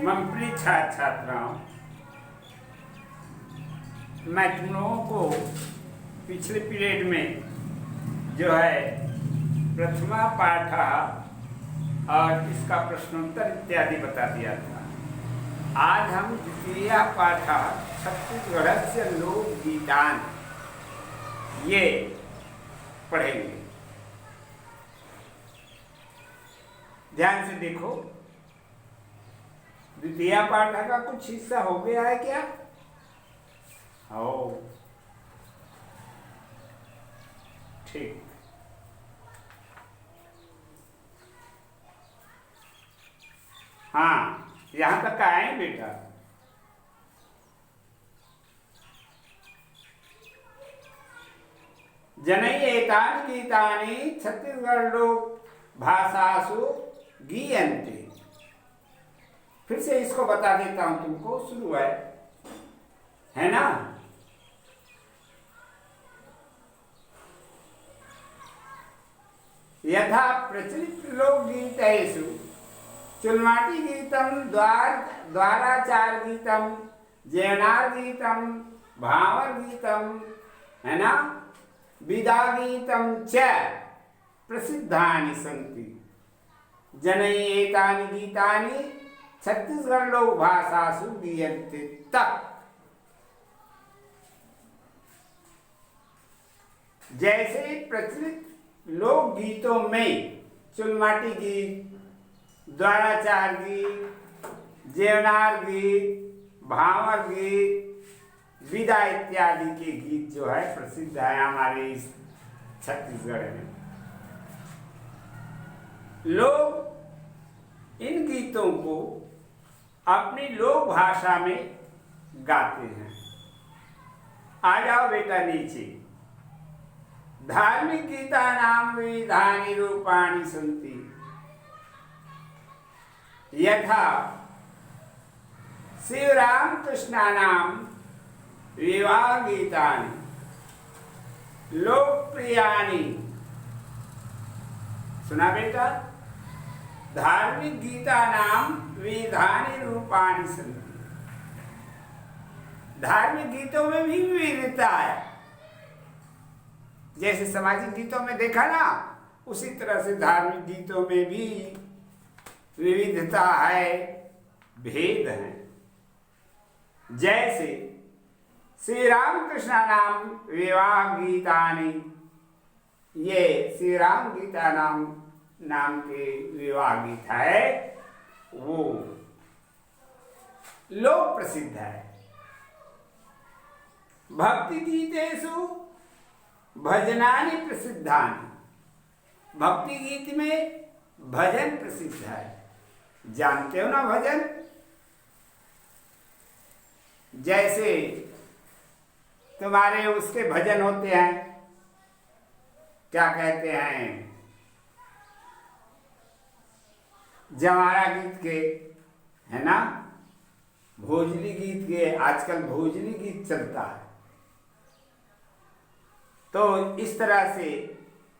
ममप्रिय छात्र छात्राओं, मैं तुम लोगों को पिछले पीरियड में जो है प्रथमा पाठ और इसका प्रश्नोत्तर इत्यादि बता दिया था। आज हम द्वितीय पाठ छत्तीसगढ़ से लोकगीतान ये पढ़ेंगे। ध्यान से देखो, द्वितीय पाठ का कुछ हिस्सा हो गया है क्या? हो, ठीक। हाँ, यहां तक आए बेटा। जनयेतानि गीतानि छत्तीसगढ़ लोक भाषासु गीयन्ते। फिर से इसको बता देता हूं तुमको, शुरू है ना? यथा प्रचलित लोकगीतेषु चुलमाटी गीतम, द्वाराचार गीतम, जैनार गीतम, भावर गीतम, है ना, विदा गीतम च प्रसिद्धानि सन्ति। जनयेतानि गीतानि छत्तीसगढ़ लोक भाषासु गीयन्ते। तक जैसे प्रचलित लोक गीतों में चुलमाटी गीत, द्वाराचार गीत, जेवनार गीत, भावर गीत, विदा इत्यादि के गीत जो है प्रसिद्ध है हमारे इस छत्तीसगढ़ में। लोग इन गीतों को अपनी लोक भाषा में गाते हैं। आ जाओ बेटा नीचे। धार्मिक गीता नाम विविधानि रूपाणि सन्ति। यथा श्री रामकृष्णानां विवाह गीतानि लोकप्रियानि। सुना बेटा? धार्मिक गीता नाम विविधानि रूपाणि सन्ति। धार्मिक गीतों में भी विविधता है। जैसे सामाजिक गीतों में देखा ना, उसी तरह से धार्मिक गीतों में भी विविधता है, भेद है। जैसे श्री रामकृष्ण नाम विवाह गीतानि, ये श्री राम गीता नाम के विवाह गीत है, वो लोक प्रसिद्ध है। भक्ति गीतेषु भजनानि प्रसिद्धानि। भक्ति गीत में भजन प्रसिद्ध है। जानते हो ना भजन? जैसे तुम्हारे उसके भजन होते हैं, क्या कहते हैं, जवारा गीत के, है ना, भोजली गीत के। आजकल भोजली गीत चलता है। तो इस तरह से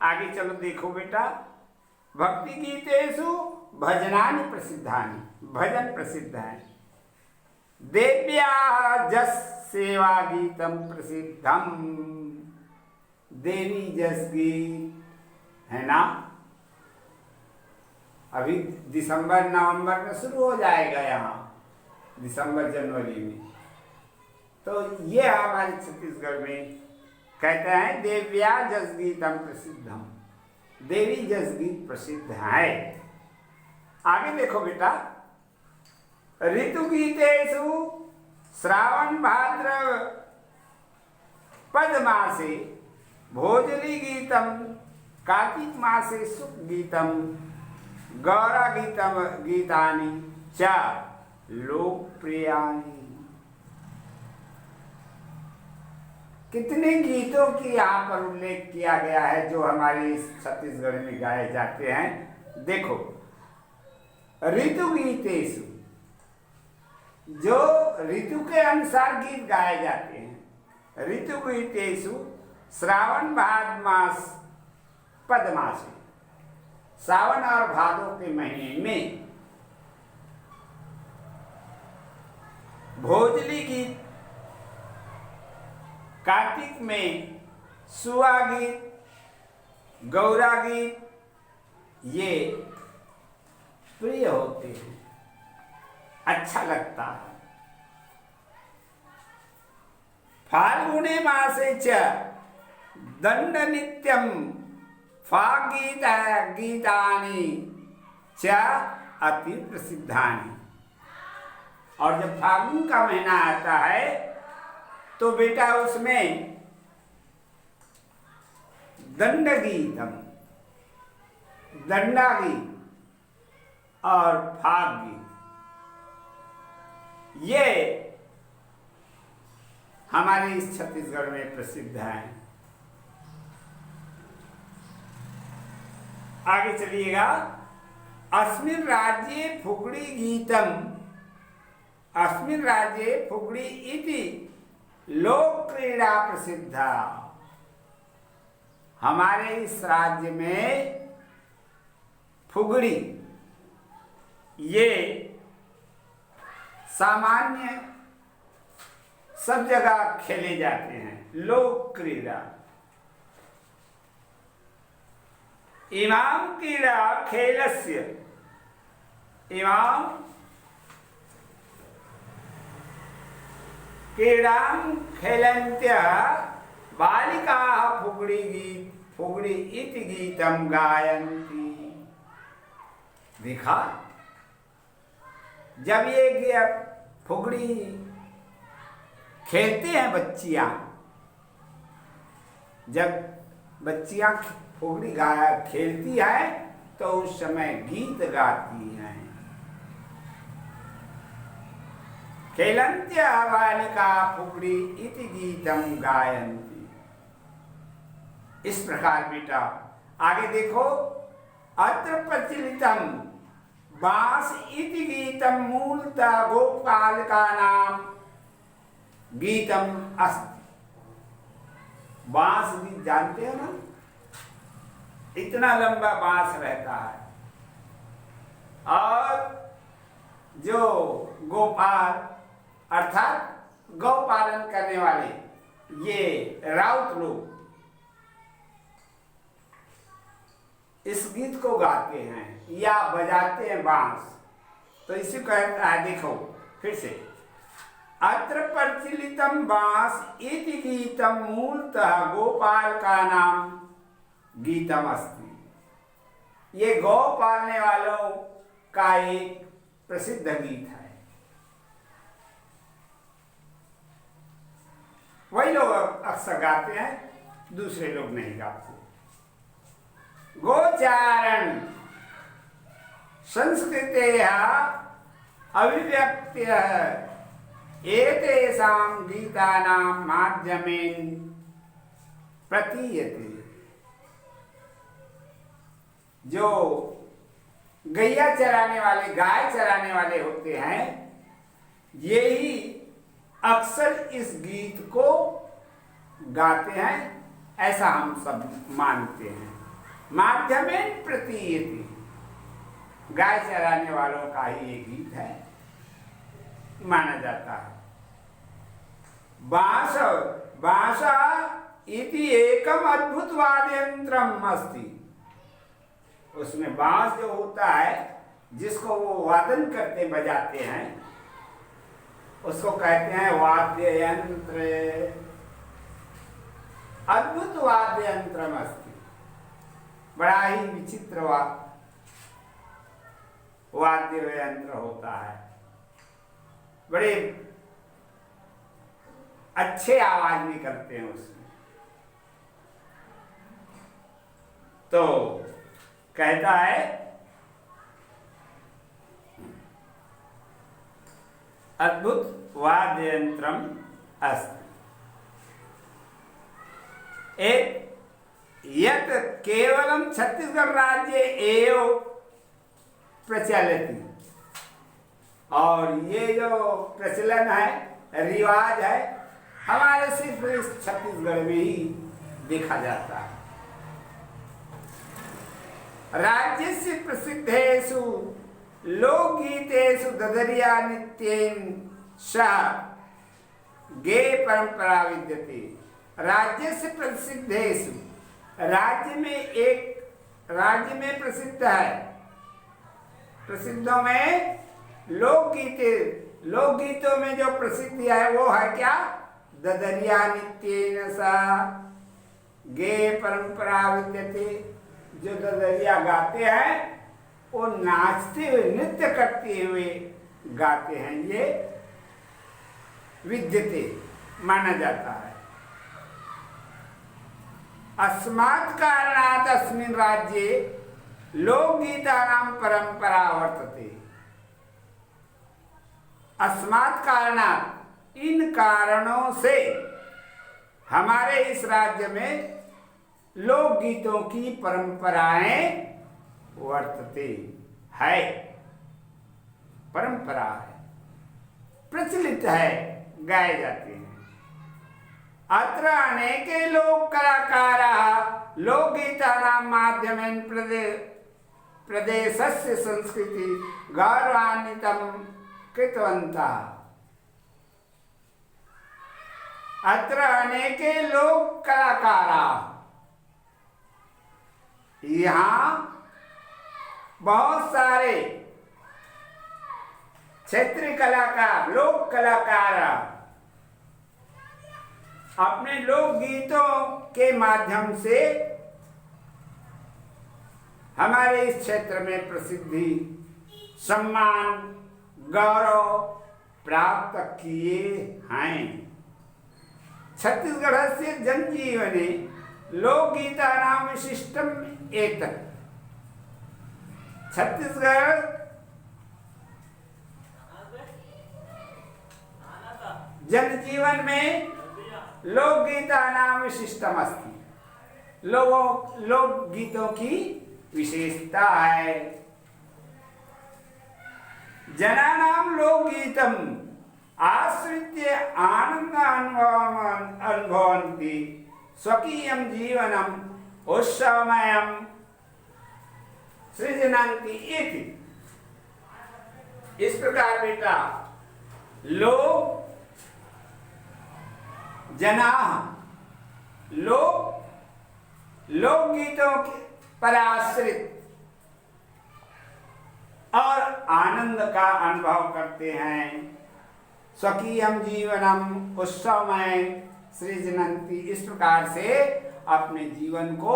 आगे चलो, देखो बेटा। भक्ति गीतेषु भजनानि प्रसिद्धानि। भजन प्रसिद्ध है। देव्या जस सेवा गीतम प्रसिद्धम। देवी जस गीत, है ना, अभी दिसंबर नवंबर में शुरू हो जाएगा, यहाँ दिसंबर जनवरी में। तो ये हमारे छत्तीसगढ़ में कहते हैं देव्या जस गीतम प्रसिद्धम। देवी जस गीत प्रसिद्ध है। आगे देखो बेटा। ऋतु गीतेषु श्रावण भाद्र पद मासे भोजली गीतम, कार्तिक मासे सुख गीतम, गौरा गीतानि च लोकप्रियानि। कितने गीतों की यहाँ पर उल्लेख किया गया है जो हमारे इस छत्तीसगढ़ में गाए जाते हैं। देखो, ऋतु गीतेषु, जो ऋतु के अनुसार गीत गाए जाते हैं। ऋतु गीतेषु श्रावण भाद्र मास पद मासे, सावन और भादों के महीने में भोजली गीत, कार्तिक में सुआ गीत, गौरा गीत, ये प्रिय होते हैं, अच्छा लगता है। फाल्गुने मासे च दंड नित्यम गीतानि च अति प्रसिद्धानि। और जब फाल्गुन का महीना आता है तो बेटा उसमें दंड गीतम, दंडा गीत और फाग गीत, ये हमारे इस छत्तीसगढ़ में प्रसिद्ध है। आगे चलिएगा। अस्मिन् राज्ये फुगड़ी गीतम, अस्मिन् राज्ये फुगड़ी इति लोक क्रीड़ा प्रसिद्धा। हमारे इस राज्य में फुगड़ी ये सामान्य सब जगह खेले जाते हैं, लोक क्रीड़ा। इमाम क्रीड़ा खेलस्य, इमाम क्रीडां खेलन्त्यः बालिकाः फुगड़ी इति गीतम गायन्ति। देखा, जब ये फुगड़ी खेलते हैं बच्चियां, जब बच्चियां फुगड़ी खेलती है तो उस समय गीत गाती हैं। खेलन्त्य बालिका फुगड़ी इति गीतम गायन्ति। इस प्रकार बेटा आगे देखो। अत्र प्रचलितम बांस इति गीतम मूलतः गोपालकानां गीतम अस्ति। बांस गीत जानते हो ना, इतना लंबा बांस रहता है और जो गोपाल अर्थात गौ पालन करने वाले ये राउत लोग इस गीत को गाते हैं या बजाते हैं बांस। तो इसी कहता है, देखो फिर से। अत्र प्रचलितम बांस इति गीतम मूलतः गोपाल का नाम गीतम अस्ति। ये गौ पालने वालों का एक प्रसिद्ध गीत है। वही लोग अक्सर गाते हैं, दूसरे लोग नहीं गाते। गोचारण संस्कृतेः अभिव्यक्त्यः एतेषां गीतानां माध्यमेन प्रतीयते। जो गैया चराने वाले, गाय चराने वाले होते हैं, यही अक्सर इस गीत को गाते हैं, ऐसा हम सब मानते हैं। माध्यमेन प्रतीयते, गाय चराने वालों का ही ये गीत है, माना जाता है। बांस बांसा इति एकम अद्भुत वाद्ययंत्रम अस्ति। उसमें बांस जो होता है, जिसको वो वादन करते बजाते हैं, उसको कहते हैं वाद्य यंत्र। अद्भुत वाद्य यंत्रम अस्ति। बड़ा ही विचित्र वाद्य यंत्र होता है, बड़े अच्छे आवाज निकलते हैं उसमें। तो कहता है अद्भुत वाद्य यंत्रम अस्ति। एक यत केवलम छत्तीसगढ़ राज्य एव प्रचलति। और ये जो प्रचलन है, रिवाज है, हमारे सिर्फ इस छत्तीसगढ़ में ही देखा जाता है। राज्य से प्रसिद्धेषु लोकगीतेषु ददरिया नित्येन सह गे परंपरा विद्यते राज्य से प्रसिद्धेषु राज्य में प्रसिद्ध है, प्रसिद्धों में लोकगीतों में जो प्रसिद्धि है वो है क्या? ददरिया नित्येन सा गे परंपरा विद्यते। जो ददरिया गाते हैं वो नाचते हुए नृत्य करते हुए गाते हैं, ये विद्यते माना जाता है। अस्मात् कारणात् अस्मिन् राज्ये लोकगीतानां परंपरा वर्तते। अस्मात् कारणात् इन कारणों से हमारे इस राज्य में लोकगीतों की परंपराएं वर्तते है, परंपरा है, प्रचलित है, गाए जाते हैं। अत्र अनेके लोक कलाकाराः लोकगीतानां माध्यमेन प्रदेशस्य संस्कृति गौरवान्वितं कृतवन्तः। अत्र अनेके लोक कलाकाराः, यहाँ बहुत सारे क्षेत्रीय कलाकार, लोक कलाकार अपने लोक गीतों के माध्यम से हमारे इस क्षेत्र में प्रसिद्धि, सम्मान, गौरव प्राप्त किए हैं। छत्तीसगढ़ से जनजीवने लोकगीतानां विशिष्टम एतत्। छत्तीसगढ़ जनजीवन में लोकगीतानां विशिष्टम अस्ति। लोकगीतों की विशेषता है। जनानां लोकगीतम् आश्रित्य आनंद अनुभवन्ति, स्वकीयं जीवनम् उत्सवमयं सृजन्ति इति। इस प्रकार बेटा लोक लोकगीतों पर आश्रित और आनंद का अनुभव करते हैं। स्वकीयम जीवनम उत्सवमय सृजनन्ति, इस प्रकार से अपने जीवन को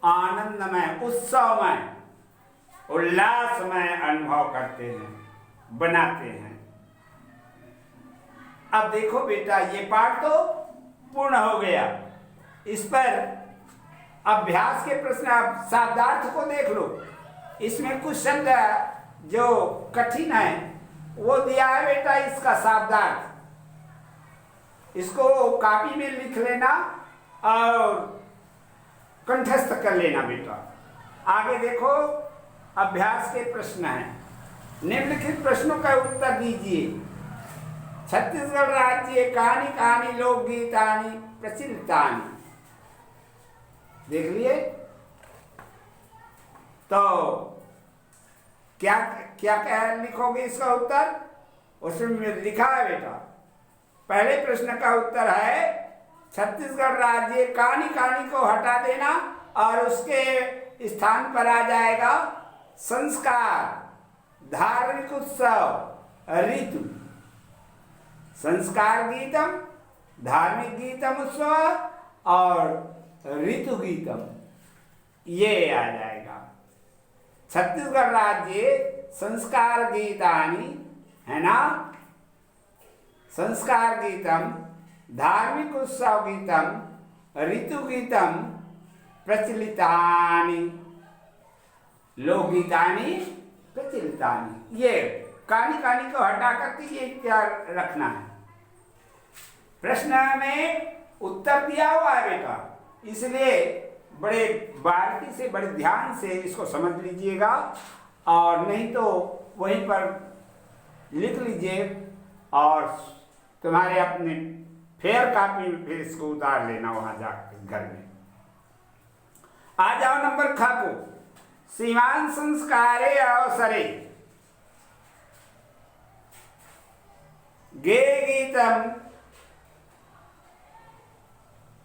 आनंदमय, उत्सवमय, उल्लासमय अनुभव करते हैं, बनाते हैं। अब देखो बेटा ये पाठ तो पूर्ण हो गया। इस पर अभ्यास के प्रश्न, आप शब्दार्थ को देख लो। इसमें कुछ शब्द जो कठिन है वो दिया है बेटा, इसका शब्दार्थ इसको कॉपी में लिख लेना और कंठस्थ कर लेना बेटा। आगे देखो अभ्यास के प्रश्न हैं। निम्नलिखित प्रश्नों का उत्तर दीजिए। छत्तीसगढ़ राज्य कानि कानि लोकगीतानि प्रचलितानि। देख लिए तो क्या क्या क्या लिखोगे इसका उत्तर? उसमें लिखा है बेटा, पहले प्रश्न का उत्तर है छत्तीसगढ़ राज्य कानि कानि को हटा देना और उसके स्थान पर आ जाएगा संस्कार, धार्मिक उत्सव, ऋतु। संस्कार गीतम, धार्मिक गीतम उत्सव और ऋतु गीतम, ये आ जाएगा। छत्तीसगढ़ राज्य संस्कार गीतानि, है ना, संस्कार गीतम, धार्मिक उत्सव गीतम, ऋतु गीतम प्रचलितानि, लोकगीतानि प्रचलितानि। ये कानी कानी को हटा करके ये तैयार रखना है। प्रश्न में उत्तर दिया हुआ है बेटा, इसलिए बड़े बारीकी से, बड़े ध्यान से इसको समझ लीजिएगा, और नहीं तो वहीं पर लिख लीजिए और तुम्हारे अपने फेयर कॉपी में फिर इसको उतार लेना वहां जाकर घर में। आ जाओ नंबर ख को। सीमांत संस्कारे अवसरे गे गीतम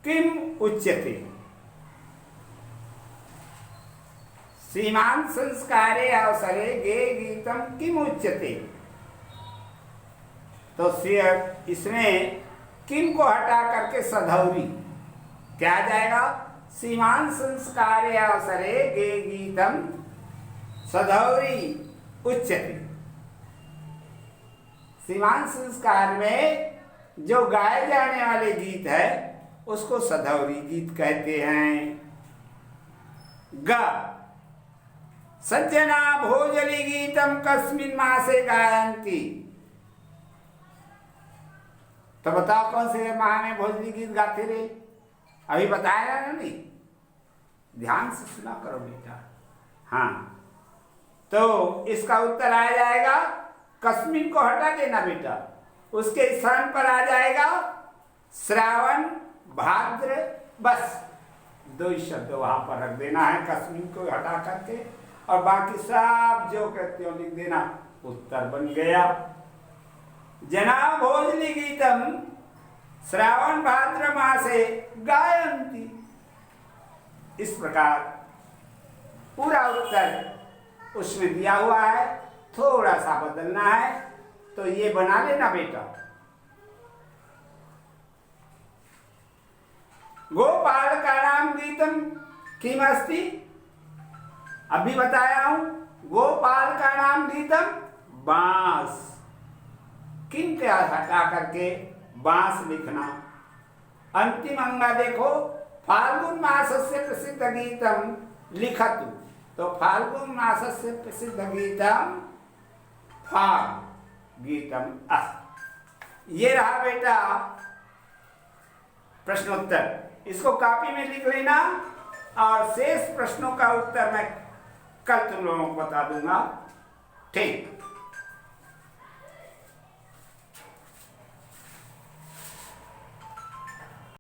किम उच्यते। सीमांत संस्कारे अवसरे गे गीतम किम उच्यते। तो इसमें किम को हटा करके सधौरी क्या आ जाएगा? सीमांत संस्कारे अवसरे गे गीतम सधौरी उच्यते। सीमांत संस्कार में जो गाए जाने वाले गीत है उसको सधौरी गीत कहते हैं। ग सज्जना भोजली गीतम कस्मिन मासे गायन्ति। तो बताओ कौन से माह में भोजली गीत गाते रहे? अभी बताया ना, नहीं? ध्यान से सुना करो बेटा। हाँ, तो इसका उत्तर आ जाएगा, कस्मिन को हटा देना बेटा, उसके स्थान पर आ जाएगा श्रावण भाद्र। बस 2 शब्द वहां पर रख देना है, कस्मिन को हटा करके, और बाकी सब जो कहते हो लिख देना। उत्तर बन गया। जना भोजली गीतम श्रावण भाद्र मासे गायन्ति। इस प्रकार पूरा उत्तर उसमें दिया हुआ है, थोड़ा सा बदलना है तो ये बना लेना बेटा। गोपाल का नाम गीतम किमस्ति। अभी बताया हूं, गोपाल का नाम गीतम बांस। किम के हटा करके बांस लिखना। अंतिम अंगा देखो, फाल्गुन मासस्य प्रसिद्ध गीतम लिखतु। तो फाल्गुन मासस्य प्रसिद्ध गीतम फाग गीतम अस्। ये रहा बेटा प्रश्नोत्तर। इसको कॉपी में लिख लेना और शेष प्रश्नों का उत्तर मैं कल तुम लोगों को बता दूंगा। ठीक।